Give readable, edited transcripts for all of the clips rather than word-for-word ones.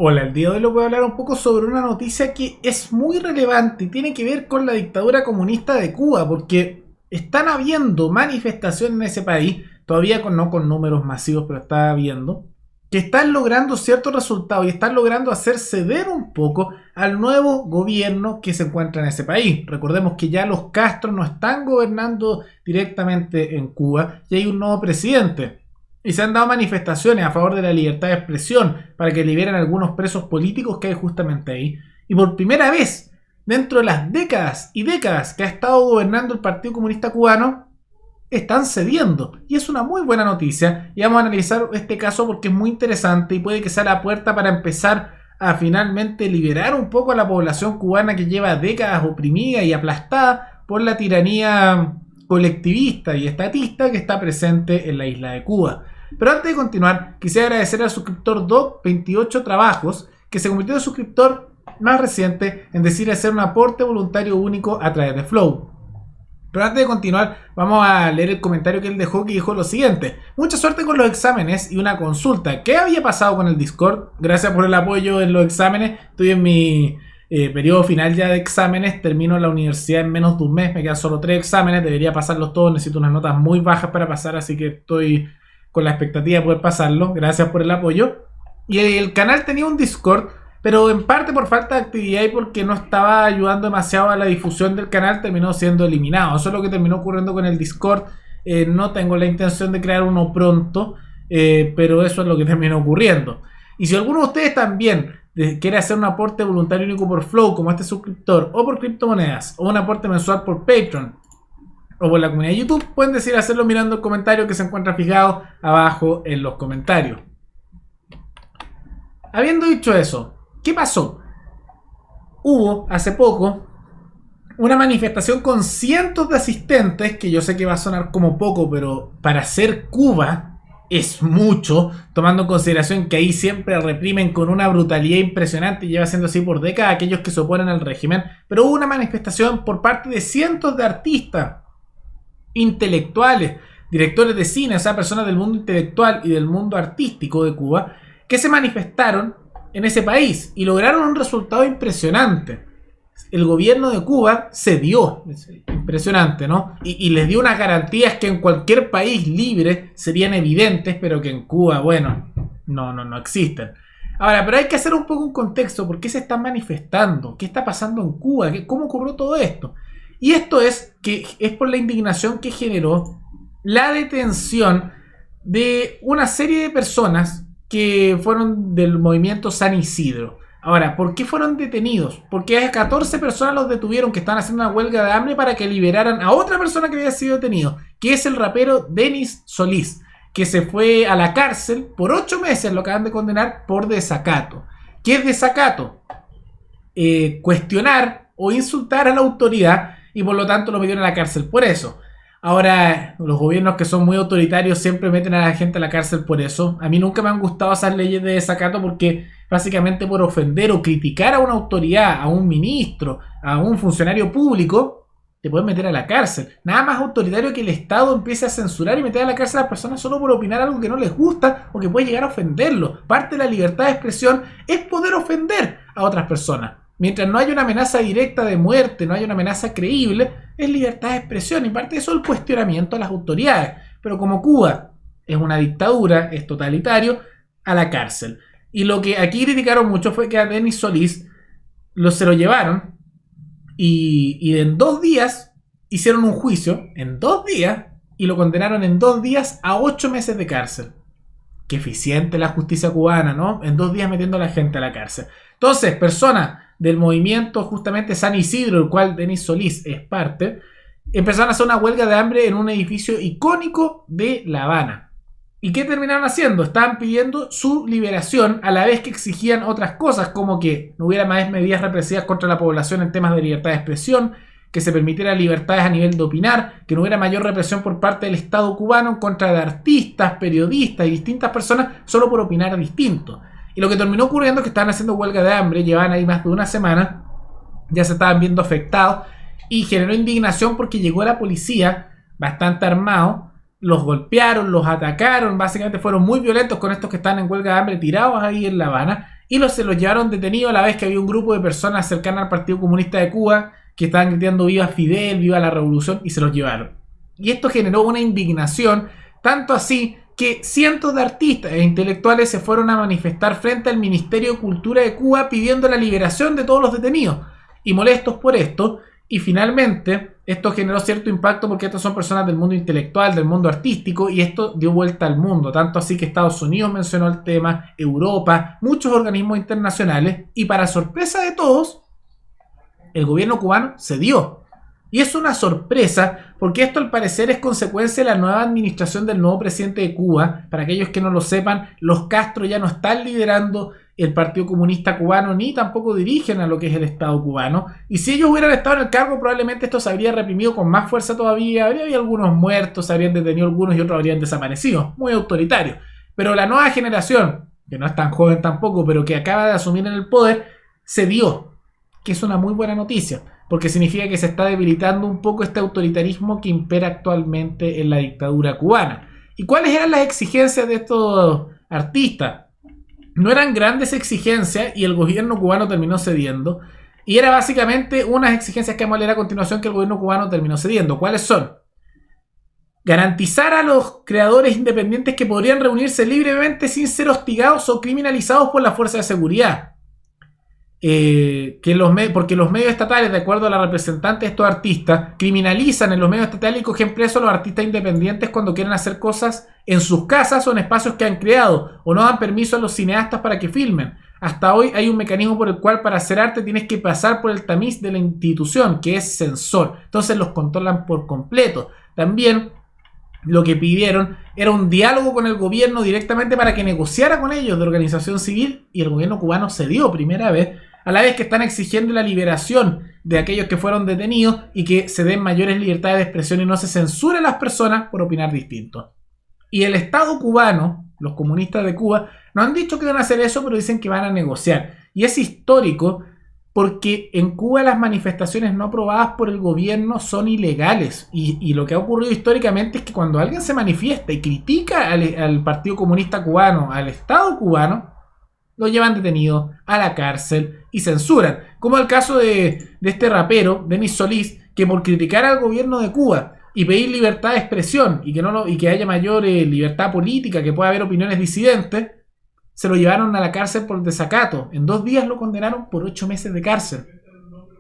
Hola, el día de hoy les voy a hablar un poco sobre una noticia que es muy relevante y tiene que ver con la dictadura comunista de Cuba, porque están habiendo manifestaciones en ese país, todavía no con números masivos, pero está habiendo, que están logrando ciertos resultados y están logrando hacer ceder un poco al nuevo gobierno que se encuentra en ese país. Recordemos que ya los Castro no están gobernando directamente en Cuba y hay un nuevo presidente. Y se han dado manifestaciones a favor de la libertad de expresión para que liberen a algunos presos políticos que hay justamente ahí. Y por primera vez, dentro de las décadas y décadas que ha estado gobernando el Partido Comunista Cubano, están cediendo. Y es una muy buena noticia. Y vamos a analizar este caso porque es muy interesante y puede que sea la puerta para empezar a finalmente liberar un poco a la población cubana que lleva décadas oprimida y aplastada por la tiranía colectivista y estatista que está presente en la isla de Cuba. Pero antes de continuar, quisiera agradecer al suscriptor Doc28 Trabajos, que se convirtió en el suscriptor más reciente en decir hacer un aporte voluntario único a través de Flow. Pero antes de continuar, vamos a leer el comentario que él dejó, que dijo lo siguiente: mucha suerte con los exámenes y una consulta. ¿Qué había pasado con el Discord? Gracias por el apoyo en los exámenes. Estoy en mi periodo final ya de exámenes. Termino la universidad en menos de un mes. Me quedan solo 3 exámenes. Debería pasarlos todos. Necesito unas notas muy bajas para pasar, así que estoy con la expectativa de poder pasarlo. Gracias por el apoyo. Y el canal tenía un Discord, pero en parte por falta de actividad y porque no estaba ayudando demasiado a la difusión del canal, terminó siendo eliminado. Eso es lo que terminó ocurriendo con el Discord. No tengo la intención de crear uno pronto, pero eso es lo que terminó ocurriendo. Y si alguno de ustedes también quiere hacer un aporte voluntario único por Flow, como este suscriptor, o por criptomonedas, o un aporte mensual por Patreon, o por la comunidad de YouTube, pueden decir hacerlo mirando el comentario que se encuentra fijado abajo en los comentarios. Habiendo dicho eso, ¿qué pasó? Hubo hace poco una manifestación con cientos de asistentes, que yo sé que va a sonar como poco, pero para ser Cuba es mucho, tomando en consideración que ahí siempre reprimen con una brutalidad impresionante y lleva siendo así por décadas aquellos que se oponen al régimen. Pero hubo una manifestación por parte de cientos de artistas, intelectuales, directores de cine, o sea, personas del mundo intelectual y del mundo artístico de Cuba, que se manifestaron en ese país y lograron un resultado impresionante. El gobierno de Cuba cedió, impresionante, ¿no? Y les dio unas garantías que en cualquier país libre serían evidentes, pero que en Cuba, bueno, no existen. Ahora, pero hay que hacer un poco un contexto. ¿Por qué se están manifestando? ¿Qué está pasando en Cuba? ¿Cómo ocurrió todo esto? Y esto es por la indignación que generó la detención de una serie de personas que fueron del movimiento San Isidro. Ahora, ¿por qué fueron detenidos? Porque a 14 personas los detuvieron que estaban haciendo una huelga de hambre para que liberaran a otra persona que había sido detenido, que es el rapero Denis Solís, que se fue a la cárcel por 8 meses, lo acaban de condenar por desacato. ¿Qué es desacato? Cuestionar o insultar a la autoridad, y por lo tanto lo metieron a la cárcel por eso. Ahora, los gobiernos que son muy autoritarios siempre meten a la gente a la cárcel por eso. A mí nunca me han gustado esas leyes de desacato porque básicamente por ofender o criticar a una autoridad, a un ministro, a un funcionario público, te pueden meter a la cárcel. Nada más autoritario que el Estado empiece a censurar y meter a la cárcel a las personas solo por opinar algo que no les gusta o que puede llegar a ofenderlo. Parte de la libertad de expresión es poder ofender a otras personas. Mientras no haya una amenaza directa de muerte, no haya una amenaza creíble, es libertad de expresión. Y parte de eso es el cuestionamiento a las autoridades. Pero como Cuba es una dictadura, es totalitario, a la cárcel. Y lo que aquí criticaron mucho fue que a Denis Solís se lo llevaron y en 2 días hicieron un juicio, en 2 días, y lo condenaron en 2 días a 8 meses de cárcel. Qué eficiente la justicia cubana, ¿no? En 2 días metiendo a la gente a la cárcel. Entonces, personas del movimiento justamente San Isidro, del cual Denis Solís es parte, empezaron a hacer una huelga de hambre en un edificio icónico de La Habana. ¿Y qué terminaron haciendo? Estaban pidiendo su liberación a la vez que exigían otras cosas, como que no hubiera más medidas represivas contra la población en temas de libertad de expresión, que se permitieran libertades a nivel de opinar, que no hubiera mayor represión por parte del Estado cubano en contra de artistas, periodistas y distintas personas solo por opinar distinto. Y lo que terminó ocurriendo es que estaban haciendo huelga de hambre, llevaban ahí más de una semana, ya se estaban viendo afectados y generó indignación porque llegó la policía bastante armado, los golpearon, los atacaron, básicamente fueron muy violentos con estos que están en huelga de hambre tirados ahí en La Habana se los llevaron detenidos a la vez que había un grupo de personas cercanas al Partido Comunista de Cuba que estaban gritando viva Fidel, viva la revolución, y se los llevaron. Y esto generó una indignación, tanto así que cientos de artistas e intelectuales se fueron a manifestar frente al Ministerio de Cultura de Cuba pidiendo la liberación de todos los detenidos. Y molestos por esto, y finalmente esto generó cierto impacto porque estas son personas del mundo intelectual, del mundo artístico, y esto dio vuelta al mundo, tanto así que Estados Unidos mencionó el tema, Europa, muchos organismos internacionales, y para sorpresa de todos, el gobierno cubano cedió. Y es una sorpresa porque esto al parecer es consecuencia de la nueva administración del nuevo presidente de Cuba. Para aquellos que no lo sepan, los Castro ya no están liderando el Partido Comunista Cubano ni tampoco dirigen a lo que es el Estado cubano. Y si ellos hubieran estado en el cargo, probablemente esto se habría reprimido con más fuerza todavía. Habría algunos muertos, se habrían detenido algunos y otros habrían desaparecido. Muy autoritario. Pero la nueva generación, que no es tan joven tampoco, pero que acaba de asumir en el poder, cedió, que es una muy buena noticia, porque significa que se está debilitando un poco este autoritarismo que impera actualmente en la dictadura cubana. ¿Y cuáles eran las exigencias de estos artistas? No eran grandes exigencias y el gobierno cubano terminó cediendo. Y era básicamente unas exigencias que vamos a leer a continuación que el gobierno cubano terminó cediendo. ¿Cuáles son? Garantizar a los creadores independientes que podrían reunirse libremente sin ser hostigados o criminalizados por la fuerza de seguridad. Porque los medios estatales, de acuerdo a la representante de estos artistas, criminalizan en los medios estatales y cogen presos a los artistas independientes cuando quieren hacer cosas en sus casas o en espacios que han creado, o no dan permiso a los cineastas para que filmen. Hasta hoy hay un mecanismo por el cual para hacer arte tienes que pasar por el tamiz de la institución, que es censor. Entonces los controlan por completo. También lo que pidieron era un diálogo con el gobierno directamente para que negociara con ellos de organización civil, y el gobierno cubano cedió primera vez, a la vez que están exigiendo la liberación de aquellos que fueron detenidos y que se den mayores libertades de expresión y no se censuren a las personas por opinar distinto. Y el Estado cubano, los comunistas de Cuba, no han dicho que van a hacer eso, pero dicen que van a negociar. Y es histórico porque en Cuba las manifestaciones no aprobadas por el gobierno son ilegales. Y lo que ha ocurrido históricamente es que cuando alguien se manifiesta y critica al Partido Comunista Cubano, al Estado cubano, lo llevan detenido a la cárcel y censuran. Como el caso de este rapero, Denis Solís, que por criticar al gobierno de Cuba y pedir libertad de expresión y que haya mayor libertad política, que pueda haber opiniones disidentes, se lo llevaron a la cárcel por desacato. En 2 días lo condenaron por 8 meses de cárcel.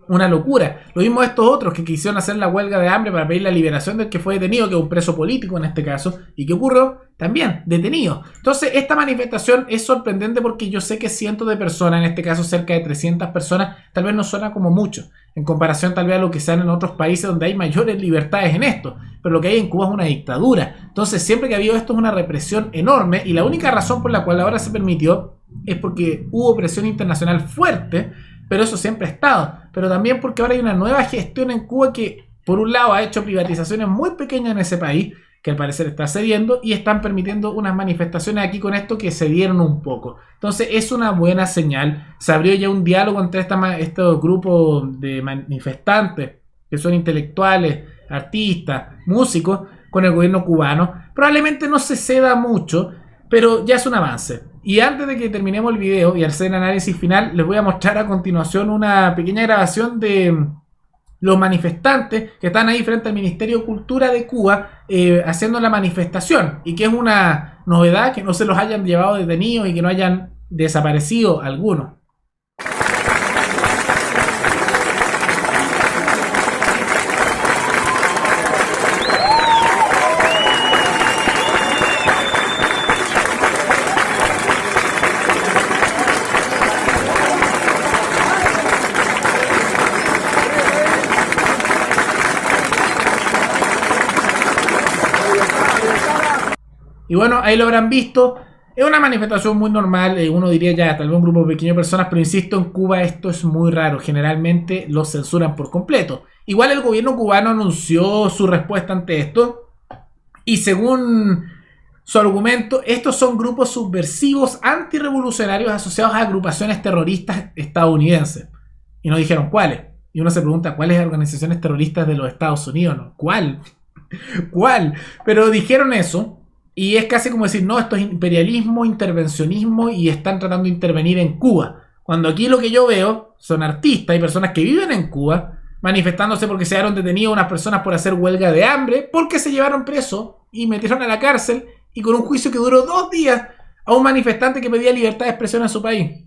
Una locura. Lo mismo estos otros que quisieron hacer la huelga de hambre para pedir la liberación del que fue detenido, que es un preso político en este caso, y que ocurrió también detenido. Entonces esta manifestación es sorprendente porque yo sé que cientos de personas, en este caso cerca de 300 personas, tal vez no suena como mucho, en comparación tal vez a lo que se dan en otros países donde hay mayores libertades en esto, pero lo que hay en Cuba es una dictadura. Entonces siempre que ha habido esto es una represión enorme, y la única razón por la cual ahora se permitió es porque hubo presión internacional fuerte, pero eso siempre ha estado. Pero también porque ahora hay una nueva gestión en Cuba que, por un lado, ha hecho privatizaciones muy pequeñas en ese país, que al parecer está cediendo, y están permitiendo unas manifestaciones aquí con esto que cedieron un poco. Entonces es una buena señal. Se abrió ya un diálogo entre estos grupos de manifestantes, que son intelectuales, artistas, músicos, con el gobierno cubano. Probablemente no se ceda mucho, pero ya es un avance. Y antes de que terminemos el video y hacer el análisis final, les voy a mostrar a continuación una pequeña grabación de los manifestantes que están ahí frente al Ministerio de Cultura de Cuba haciendo la manifestación. Y que es una novedad que no se los hayan llevado detenidos y que no hayan desaparecido algunos. Y bueno, ahí lo habrán visto. Es una manifestación muy normal. Uno diría ya, tal vez un grupo pequeño de personas. Pero insisto, en Cuba esto es muy raro. Generalmente los censuran por completo. Igual el gobierno cubano anunció su respuesta ante esto. Y según su argumento, estos son grupos subversivos antirrevolucionarios asociados a agrupaciones terroristas estadounidenses. Y no dijeron cuáles. Y uno se pregunta, ¿cuáles organizaciones terroristas de los Estados Unidos? ¿No? ¿Cuál? ¿Cuál? Pero dijeron eso. Y es casi como decir, no, esto es imperialismo, intervencionismo y están tratando de intervenir en Cuba. Cuando aquí lo que yo veo son artistas y personas que viven en Cuba manifestándose porque se hallaron detenidos unas personas por hacer huelga de hambre, porque se llevaron preso y metieron a la cárcel y con un juicio que duró 2 días a un manifestante que pedía libertad de expresión en su país.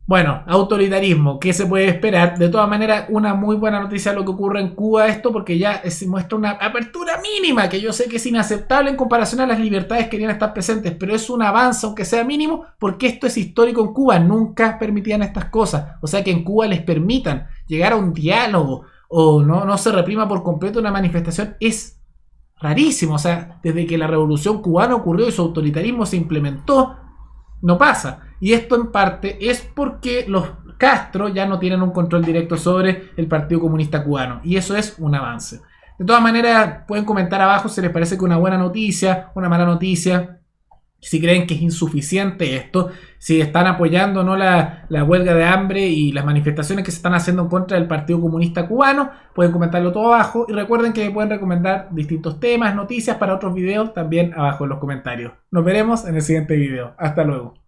Bueno, autoritarismo, ¿qué se puede esperar? De todas maneras, una muy buena noticia lo que ocurre en Cuba esto, porque ya se muestra una apertura mínima, que yo sé que es inaceptable en comparación a las libertades que querían estar presentes, pero es un avance, aunque sea mínimo, porque esto es histórico en Cuba, nunca permitían estas cosas. O sea, que en Cuba les permitan llegar a un diálogo o no se reprima por completo una manifestación es rarísimo. O sea, desde que la revolución cubana ocurrió y su autoritarismo se implementó, no pasa. Y esto en parte es porque los Castro ya no tienen un control directo sobre el Partido Comunista Cubano. Y eso es un avance. De todas maneras, pueden comentar abajo si les parece que una buena noticia, una mala noticia, si creen que es insuficiente esto, si están apoyando o no la huelga de hambre y las manifestaciones que se están haciendo en contra del Partido Comunista Cubano, pueden comentarlo todo abajo. Y recuerden que me pueden recomendar distintos temas, noticias para otros videos también abajo en los comentarios. Nos veremos en el siguiente video. Hasta luego.